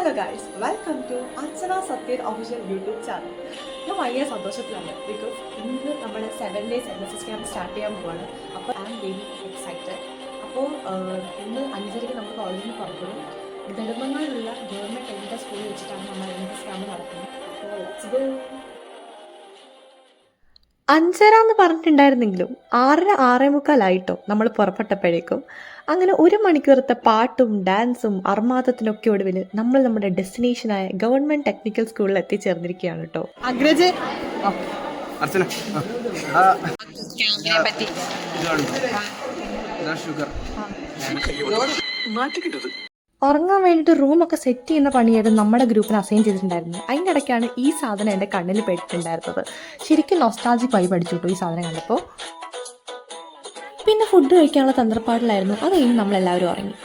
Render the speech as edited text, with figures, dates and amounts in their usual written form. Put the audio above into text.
Hello guys, welcome to Archana Sathyan official YouTube channel. ഞാൻ ഭയങ്കര സന്തോഷത്തിലാണ് ബിക്കോസ് ഇന്ന് നമ്മുടെ 7 days NSS ക്യാമ്പ് സ്റ്റാർട്ട് ചെയ്യാൻ പോവാണ്. അപ്പോൾ ഐ ആം വെരി എക്സൈറ്റഡ്. അപ്പോൾ ഇന്ന് 5:30 നമുക്ക് കോളേജിൽ നിന്ന് പുറപ്പെടും. നെടുമങ്ങാടുള്ള ഗവൺമെൻറ് ടെക്നിക്കൽ സ്കൂളിൽ വെച്ചിട്ടാണ് നമ്മൾ NSS ക്യാമ്പ് നടക്കുന്നത്. അപ്പോൾ ലെറ്റ്സ് ഗോ. 5:30 എന്ന് പറഞ്ഞിട്ടുണ്ടായിരുന്നെങ്കിലും 6:30 6:45 നമ്മൾ പുറപ്പെട്ടപ്പോഴേക്കും അങ്ങനെ 1 മണിക്കൂറത്തെ പാട്ടും ഡാൻസും അർമാദത്തിനൊക്കെ ഒടുവിൽ നമ്മൾ നമ്മുടെ ഡെസ്റ്റിനേഷനായ ഗവൺമെൻറ് ടെക്നിക്കൽ സ്കൂളിൽ എത്തിച്ചേർന്നിരിക്കുകയാണ് കേട്ടോ. അഗ്രജ് അർച്ചന ഉറങ്ങാൻ വേണ്ടിയിട്ട് റൂമൊക്കെ സെറ്റ് ചെയ്യുന്ന പണിയായിരുന്നു നമ്മുടെ ഗ്രൂപ്പിന് അസൈൻ ചെയ്തിട്ടുണ്ടായിരുന്നത്. അതിൻ്റെ ഇടയ്ക്കാണ് ഈ സാധനം എൻ്റെ കണ്ണിൽ പെട്ടിട്ടുണ്ടായിരുന്നത്. ശരിക്കും നൊസ്റ്റാൾജിക് വൈബ് അടിച്ചു കേട്ടോ ഈ സാധനം കണ്ടപ്പോൾ. പിന്നെ ഫുഡ് കഴിക്കാനുള്ള തന്ത്രപ്പാടിലായിരുന്നു. അത് കഴിഞ്ഞ് നമ്മളെല്ലാവരും ഉറങ്ങി.